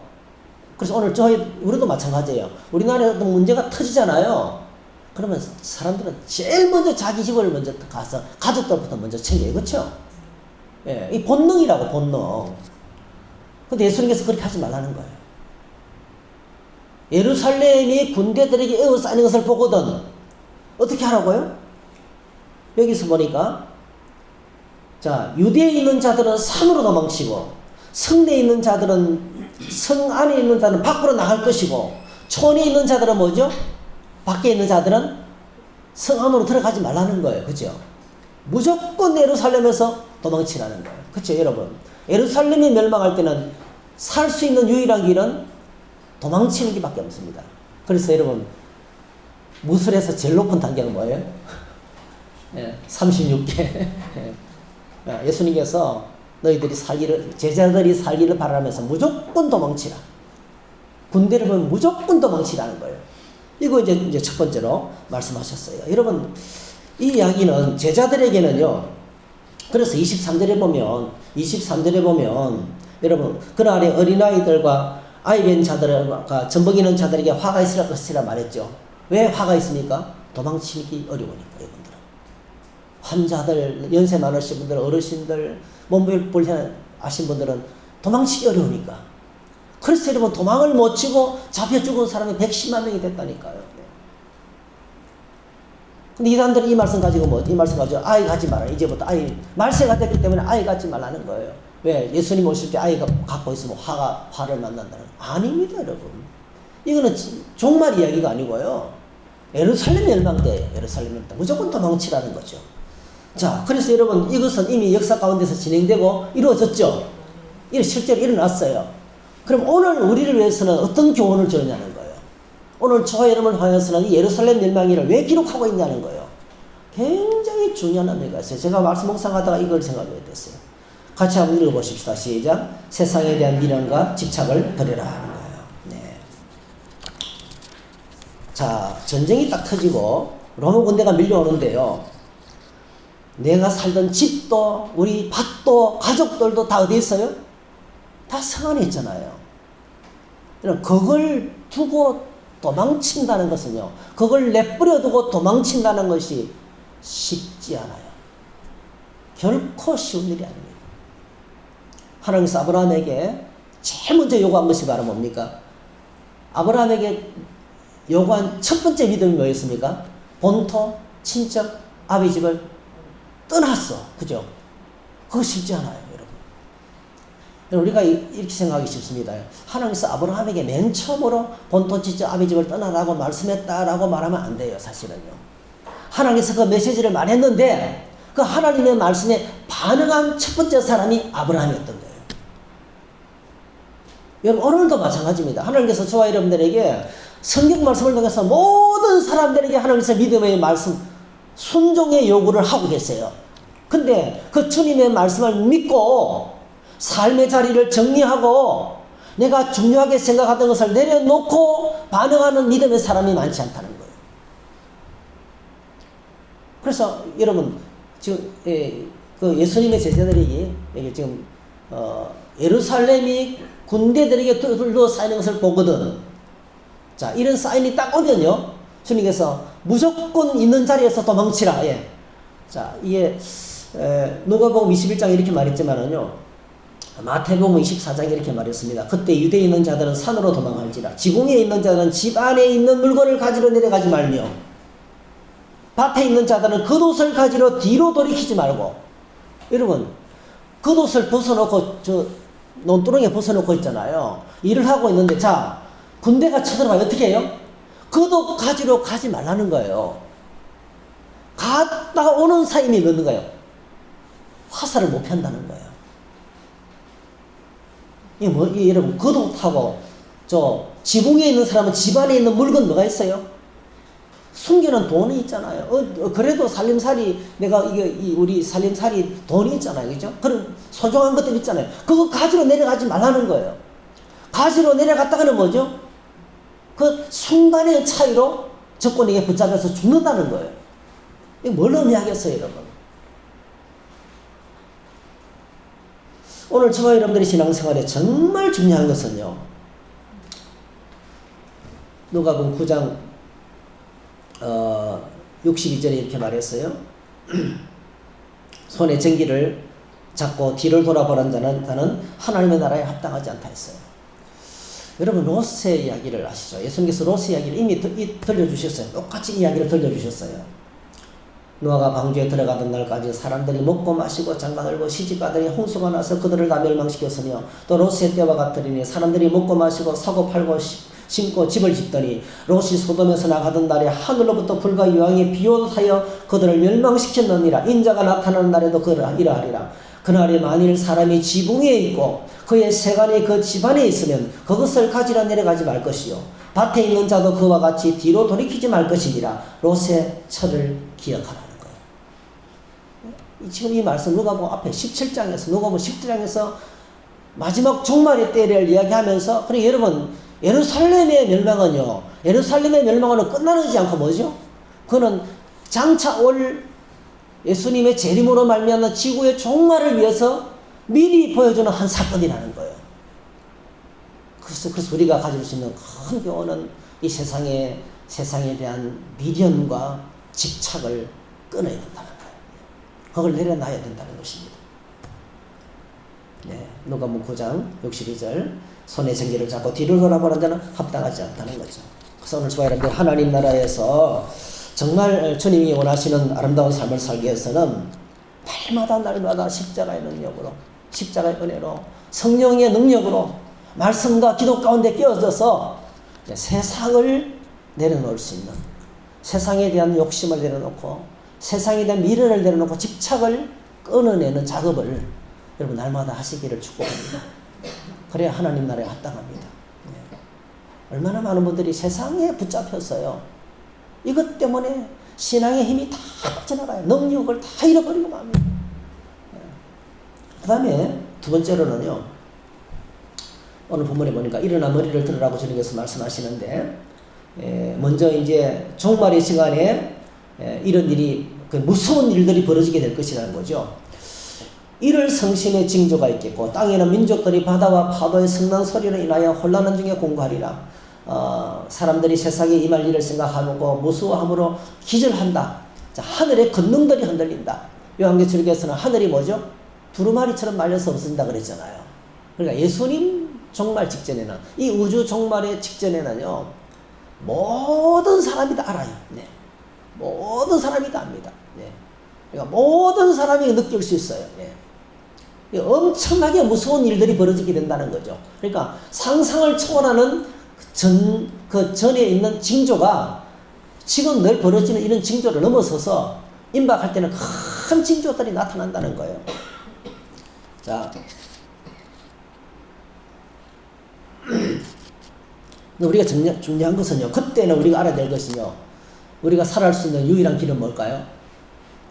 그래서 오늘 우리도 마찬가지예요. 우리나라에 어떤 문제가 터지잖아요. 그러면 사람들은 제일 먼저 자기 집을 먼저 가서 가족들부터 먼저 챙겨요. 그렇죠? 예, 이 본능이라고, 본능. 근데 예수님께서 그렇게 하지 말라는 거예요. 예루살렘이 군대들에게 에워싸이는 것을 보거든 어떻게 하라고요? 여기서 보니까, 자, 유대에 있는 자들은 산으로 도망치고, 성내에 있는 자들은, 성 안에 있는 자들은 밖으로 나갈 것이고, 촌에 있는 자들은 뭐죠? 밖에 있는 자들은 성 안으로 들어가지 말라는 거예요. 그죠? 무조건 예루살렘에서 도망치라는 거예요. 그쵸, 여러분? 예루살렘이 멸망할 때는 살 수 있는 유일한 길은 도망치는 길밖에 없습니다. 그래서 여러분, 무술에서 제일 높은 단계는 뭐예요? 예, 36개. 예수님께서 너희들이 제자들이 살기를 바라면서 무조건 도망치라. 군대를 보면 무조건 도망치라는 거예요. 이거 이제 첫 번째로 말씀하셨어요. 여러분, 이 이야기는 제자들에게는요, 그래서 23절에 보면, 여러분, 그날에 어린아이들과 아이된 자들과 젖먹이는 자들에게 화가 있을 것이라 말했죠. 왜 화가 있습니까? 도망치기 어려우니까, 여러분들. 환자들, 연세 많으신 분들, 어르신들, 몸불편하신 분들은 도망치기 어려우니까. 그래서 여러분, 도망을 못 치고 잡혀 죽은 사람이 110만 명이 됐다니까요. 근데 이 사람들은 이 말씀 가지고 아이 가지 마라. 이제부터 말세가 됐기 때문에 아이 갖지 말라는 거예요. 왜? 예수님 오실 때 아이가 갖고 있으면 화를 만난다는. 아닙니다, 여러분. 이거는 종말 이야기가 아니고요. 예루살렘 멸망 때, 무조건 도망치라는 거죠. 자, 그래서 여러분, 이것은 이미 역사 가운데서 진행되고 이루어졌죠. 실제로 일어났어요. 그럼 오늘 우리를 위해서는 어떤 교훈을 주느냐는 거예요. 오늘 저와 여러분을 향해서는 이 예루살렘 멸망일을 왜 기록하고 있냐는 거예요. 굉장히 중요한 의미가 있어요. 제가 말씀 묵상하다가 이걸 생각하게 됐어요. 같이 한번 읽어보십시다. 시작. 세상에 대한 미련과 집착을 버려라 하는 거예요. 네. 자, 전쟁이 딱 터지고 로마 군대가 밀려오는데요. 내가 살던 집도, 우리 밭도, 가족들도 다 어디 있어요? 다 성 안에 있잖아요. 그걸 두고 도망친다는 것은요, 그걸 내버려 두고 도망친다는 것이 쉽지 않아요. 결코 쉬운 일이 아닙니다. 하나님께서 아브라함에게 제일 먼저 요구한 것이 바로 뭡니까? 아브라함에게 요구한 첫 번째 믿음이 뭐였습니까? 본토, 친척, 아비 집을 떠났어. 그죠? 그거 쉽지 않아요, 여러분. 우리가 이렇게 생각하기 쉽습니다. 하나님께서 아브라함에게 맨 처음으로 본토, 친척, 아비 집을 떠나라고 말씀했다라고 말하면 안 돼요, 사실은요. 하나님께서 그 메시지를 말했는데 그 하나님의 말씀에 반응한 첫 번째 사람이 아브라함이었던 거예요. 여러분, 오늘도 마찬가지입니다. 하나님께서 저와 여러분들에게 성경 말씀을 통해서 모든 사람들에게 하나님께서 믿음의 말씀, 순종의 요구를 하고 계세요. 근데 그 주님의 말씀을 믿고 삶의 자리를 정리하고 내가 중요하게 생각하던 것을 내려놓고 반응하는 믿음의 사람이 많지 않다는 거예요. 그래서 여러분, 지금 그 예수님의 제자들이 지금 예루살렘이 군대들에게 둘러싸이는 것을 보거든. 자, 이런 사인이 딱 오면요, 주님께서 무조건 있는 자리에서 도망치라. 예. 자, 이게 누가복음 21장 이렇게 말했지만은요, 마태복음 24장 이렇게 말했습니다. 그때 유대에 있는 자들은 산으로 도망할지라. 지붕에 있는 자들은 집 안에 있는 물건을 가지러 내려가지 말며, 밭에 있는 자들은 겉옷을 가지러 뒤로 돌이키지 말고. 여러분, 겉옷을 벗어놓고 논두렁에 벗어놓고 있잖아요. 일을 하고 있는데, 자, 군대가 쳐들어가면 어떻게 해요? 그도 가지러 가지 말라는 거예요. 갔다가 오는 사임이 넣는 거예요. 화살을 못 편다는 거예요. 여러분, 그도 타고, 지붕에 있는 사람은 집안에 있는 물건 뭐가 있어요? 숨기는 돈이 있잖아요. 그래도 살림살이, 우리 살림살이 돈이 있잖아요. 그죠? 그런 소중한 것들 있잖아요. 그거 가지러 내려가지 말라는 거예요. 가지러 내려갔다가는 뭐죠? 그 순간의 차이로 적군에게 붙잡혀서 죽는다는 거예요. 이게 뭘 의미하겠어요, 여러분? 오늘 저와 여러분들의 신앙생활에 정말 중요한 것은요, 누가복음 9장 62절에 이렇게 말했어요. 손에 전기를 잡고 뒤를 돌아보는 자는 하나님의 나라에 합당하지 않다 했어요. 여러분, 롯의 이야기를 아시죠? 예수님께서 롯의 이야기를 이미 들려주셨어요. 똑같이 이야기를 들려주셨어요. 노아가 방주에 들어가던 날까지 사람들이 먹고 마시고 장가들고 시집가더니 홍수가 나서 그들을 다 멸망시켰으며, 또 롯의 때와 같으리니 사람들이 먹고 마시고 사고 팔고 심고 집을 짓더니 롯이 소돔에서 나가던 날에 하늘로부터 불과 유황이 비롯하여 그들을 멸망시켰느니라. 인자가 나타나는 날에도 이러하리라. 그날에 만일 사람이 지붕에 있고 그의 세간이 그 집안에 있으면 그것을 가지러 내려가지 말 것이요, 밭에 있는 자도 그와 같이 뒤로 돌이키지 말 것이니라. 롯의 철을 기억하라는 거예요. 지금 이 말씀 누가복음 앞에 17장에서 누가복음 10장에서 마지막 종말의 때를 이야기하면서, 그리고 여러분, 예루살렘의 멸망은요, 예루살렘의 멸망은 끝나지 않고 뭐죠? 그는 장차 올 예수님의 재림으로 말미암아 지구의 종말을 위해서 미리 보여주는 한 사건이라는 거예요. 그래서 우리가 가질 수 있는 큰 교훈은 이 세상에 대한 미련과 집착을 끊어야 된다는 거예요. 그걸 내려놔야 된다는 것입니다. 네, 누가복음 9장 62절, 손에 전기를 잡고 뒤를 돌아보는 자는 합당하지 않다는 거죠. 그래서 오늘 저와 여러분들 하나님 나라에서 정말 주님이 원하시는 아름다운 삶을 살기 위해서는 날마다 십자가의 능력으로, 십자가의 은혜로, 성령의 능력으로 말씀과 기도 가운데 끼어져서 세상을 내려놓을 수 있는, 세상에 대한 욕심을 내려놓고 세상에 대한 미련을 내려놓고 집착을 끊어내는 작업을 여러분 날마다 하시기를 축복합니다. 그래야 하나님 나라에 합당합니다. 얼마나 많은 분들이 세상에 붙잡혔어요. 이것 때문에 신앙의 힘이 다 빠져나가요. 능력을 다 잃어버리고 맙니다. 그 다음에 두 번째로는요, 오늘 본문에 보니까 일어나 머리를 들으라고 주님께서 말씀하시는데, 먼저 이제 종말의 시간에 이런 일이, 무서운 일들이 벌어지게 될 것이라는 거죠. 이를 성심의 징조가 있겠고 땅에는 민족들이 바다와 파도의 성난 소리로 인하여 혼란한 중에 공고하리라. 사람들이 세상에 임할 일을 생각하고 무수함으로 기절한다. 자, 하늘의 권능들이 흔들린다. 요한계시록에서는 하늘이 뭐죠? 두루마리처럼 말려서 없어진다 그랬잖아요. 그러니까 예수님 종말 직전에는, 이 우주 종말의 직전에는요, 모든 사람이 다 알아요. 네. 모든 사람이 다 압니다. 네. 그러니까 모든 사람이 느낄 수 있어요. 네. 엄청나게 무서운 일들이 벌어지게 된다는 거죠. 그러니까 상상을 초월하는 그 전에 있는 징조가 지금 늘 벌어지는 이런 징조를 넘어서서 임박할 때는 큰 징조들이 나타난다는 거예요. 자, 우리가 중요한 것은요, 그때는 우리가 알아야 될 것은요, 우리가 살아갈 수 있는 유일한 길은 뭘까요?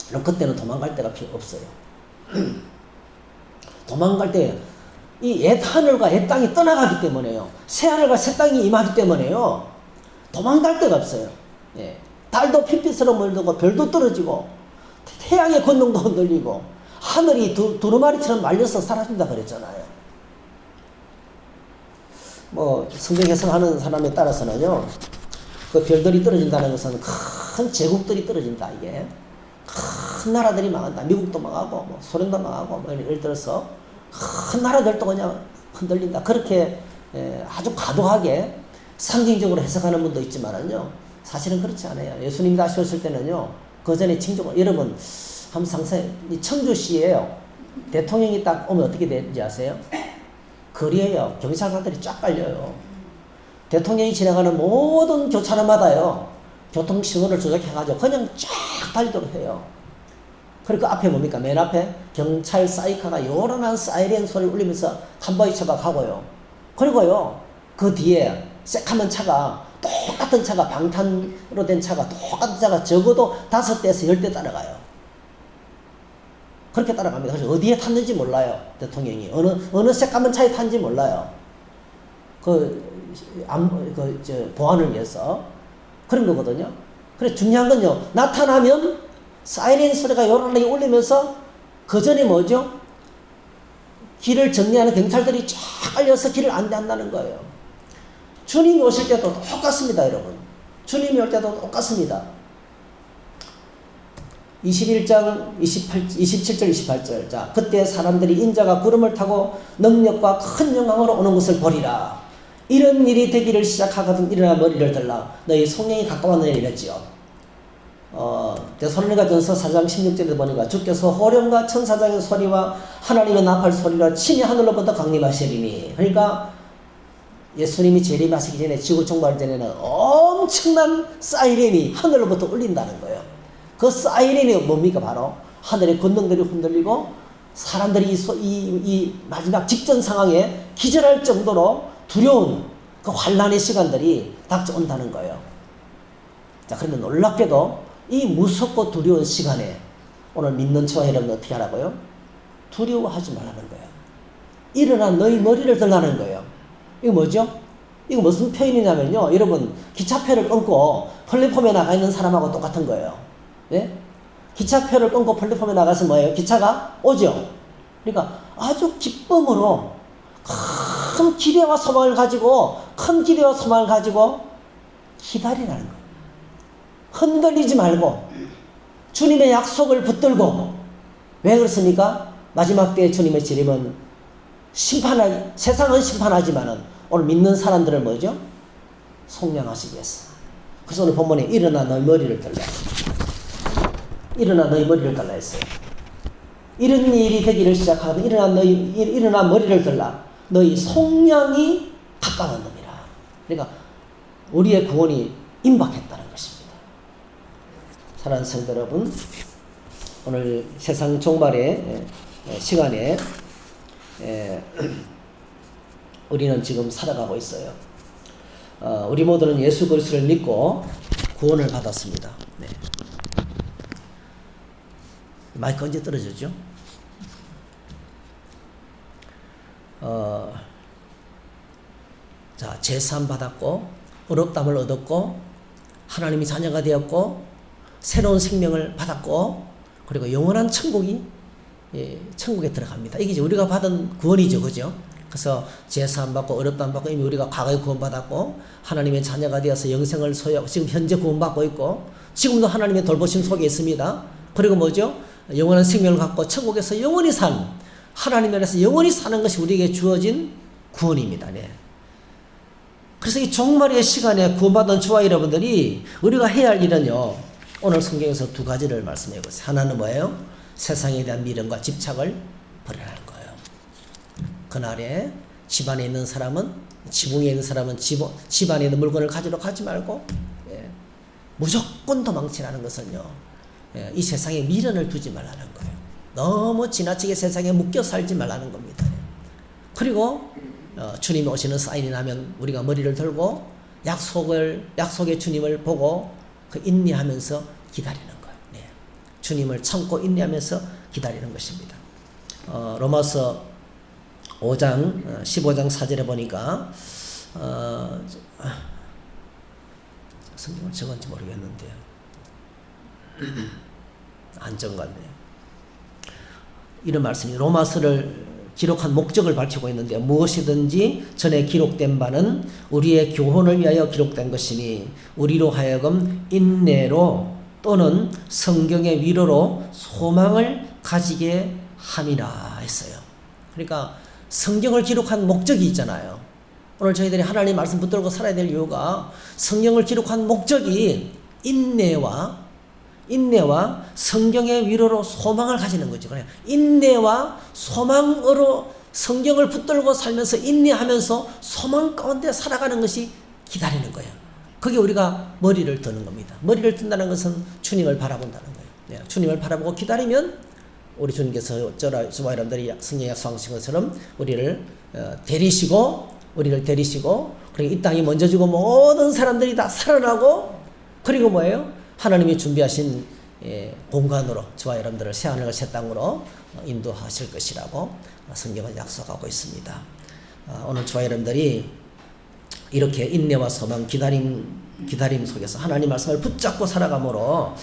그럼 그때는 도망갈 데가 필요 없어요. 도망갈 때 이 옛 하늘과 옛 땅이 떠나가기 때문에요. 새 하늘과 새 땅이 임하기 때문에요. 도망갈 데가 없어요. 예. 달도 핏빛으로 물들고 별도 떨어지고 태양의 권능도 흔들리고 하늘이 두루마리처럼 말려서 사라진다 그랬잖아요. 뭐 성경 해석하는 사람에 따라서는요, 그 별들이 떨어진다는 것은 큰 제국들이 떨어진다. 이게 큰 나라들이 망한다. 미국도 망하고 뭐 소련도 망하고 뭐 예를 들어서 큰 나라들도 그냥 흔들린다. 그렇게 아주 과도하게 상징적으로 해석하는 분도 있지만은요, 사실은 그렇지 않아요. 예수님이 다시 오실 때는요, 그 전에 징조가, 여러분 한번 상상해, 청주시에요, 대통령이 딱 오면 어떻게 되는지 아세요? 거리에요, 경찰관들이 쫙 깔려요. 대통령이 지나가는 모든 교차로마다요, 교통신호를 조작해가지고 그냥 쫙 달리도록 해요. 그리고 그 앞에 뭡니까? 맨 앞에 경찰 사이카가 요란한 사이렌 소리를 울리면서 칸바이 차가 가고요. 그리고요, 그 뒤에 새카만 차가, 똑같은 차가, 방탄으로 된 차가, 똑같은 차가 적어도 5대에서 10대 따라가요. 그렇게 따라갑니다. 그래서 어디에 탔는지 몰라요. 대통령이. 어느 새까만 차에 탔는지 몰라요. 보안을 위해서. 그런 거거든요. 그래, 중요한 건요, 나타나면 사이렌 소리가 요란하게 울리면서 그 전에 뭐죠? 길을 정리하는 경찰들이 쫙 깔려서 길을 안내한다는 거예요. 주님이 오실 때도 똑같습니다, 여러분. 주님이 올 때도 똑같습니다. 21장 27절 28절. 자, 그때 사람들이 인자가 구름을 타고 능력과 큰 영광으로 오는 것을 보리라. 이런 일이 되기를 시작하거든 일어나 머리를 들라. 너희 성령이 가까웠느냐 이랬지요. 데살로니가전서 4장 16절에 보니까 주께서 호령과 천사장의 소리와 하나님의 나팔 소리와 친히 하늘로부터 강림하시리니. 그러니까 예수님이 재림하시기 전에, 지구 종말 전에는 엄청난 사이렌이 하늘로부터 울린다는 거예요. 그 사이렌이 뭡니까? 바로 하늘의 권능들이 흔들리고 사람들이 이 마지막 직전 상황에 기절할 정도로 두려운 그 환란의 시간들이 닥쳐온다는 거예요. 자, 그런데 놀랍게도 이 무섭고 두려운 시간에 오늘 믿는 저와 여러분 어떻게 하라고요? 두려워하지 말라는 거예요. 일어나 너희 머리를 들라는 거예요. 이거 뭐죠? 이거 무슨 표현이냐면요, 여러분, 기차표를 끊고 플랫폼에 나가 있는 사람하고 똑같은 거예요. 예? 기차표를 끊고 플랫폼에 나가서 뭐예요? 기차가 오죠. 그러니까 아주 기쁨으로 큰 기대와 소망을 가지고 기다리라는 거예요. 흔들리지 말고 주님의 약속을 붙들고. 왜 그렇습니까? 마지막 때에 주님의 재림은 세상은 심판하지만은 오늘 믿는 사람들을 뭐죠? 속량하시기 위해서. 그래서 오늘 본문에 일어나 너희 머리를 들라. 일어나 너희 머리를 들라 했어요. 이런 일이 되기를 시작하거든 일어나 머리를 들라. 너희 속량이 가까웠느니라. 그러니까 우리의 구원이 임박했다는 것입니다. 사랑하는 성도 여러분, 오늘 세상 종말의 시간에 우리는 지금 살아가고 있어요. 우리 모두는 예수 그리스도를 믿고 구원을 받았습니다. 네. 마이크 언제 떨어졌죠? 자, 제사함 받았고 의롭다함을 얻었고 하나님이 자녀가 되었고 새로운 생명을 받았고 그리고 영원한 천국에 들어갑니다. 이게 이제 우리가 받은 구원이죠, 그죠? 그래서 제사함 받고 의롭다함 받고 이미 우리가 과거에 구원받았고 하나님의 자녀가 되어서 영생을 소유하고 지금 현재 구원받고 있고 지금도 하나님의 돌보심 속에 있습니다. 그리고 뭐죠? 영원한 생명을 갖고 천국에서 영원히 산, 하나님 안에서 영원히 사는 것이 우리에게 주어진 구원입니다. 네. 그래서 이 종말의 시간에 구원받은 저와 여러분들이 우리가 해야 할 일은요, 오늘 성경에서 두 가지를 말씀해 보세요. 하나는 뭐예요? 세상에 대한 미련과 집착을 버리라는 거예요. 그날에 집안에 있는 사람은, 지붕에 있는 사람은 집안에 있는 물건을 가지러 가지 말고, 무조건 도망치라는 것은요, 이 세상에 미련을 두지 말라는 거예요. 너무 지나치게 세상에 묶여 살지 말라는 겁니다. 그리고 주님이 오시는 사인이 나면 우리가 머리를 들고 약속의 주님을 보고 그 인내하면서 기다리는 거예요. 네. 주님을 참고 인내하면서 기다리는 것입니다. 로마서 5장 15장 4절에 보니까 성경을 적었는지 모르겠는데요. 안 적었네요. 이런 말씀이 로마서를 기록한 목적을 밝히고 있는데, 무엇이든지 전에 기록된 바는 우리의 교훈을 위하여 기록된 것이니 우리로 하여금 인내로 또는 성경의 위로로 소망을 가지게 함이라 했어요. 그러니까 성경을 기록한 목적이 있잖아요. 오늘 저희들이 하나님 말씀 붙들고 살아야 될 이유가 성경을 기록한 목적이 인내와 성경의 위로로 소망을 가지는 거죠. 그냥 인내와 소망으로 성경을 붙들고 살면서 인내하면서 소망 가운데 살아가는 것이 기다리는 거예요. 그게 우리가 머리를 드는 겁니다. 머리를 든다는 것은 주님을 바라본다는 거예요. 네, 주님을 바라보고 기다리면 우리 주님께서 저와 여러분들이 성경에 약속하신 것처럼 우리를 데리시고 그리고 이 땅이 먼저 주고 모든 사람들이 다 살아나고 그리고 뭐예요? 하나님이 준비하신 공간으로 저와 여러분들을 새하늘과 새 땅으로 인도하실 것이라고 성경은 약속하고 있습니다. 오늘 저와 여러분들이 이렇게 인내와 소망, 기다림 속에서 하나님 말씀을 붙잡고 살아감으로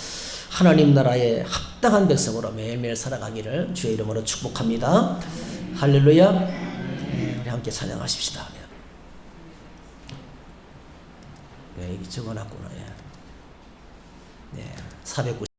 하나님 나라의 합당한 백성으로 매일매일 살아가기를 주의 이름으로 축복합니다. 할렐루야. 우리 함께 찬양하십시다. 네, 이게 적어놨구나. 네, 490.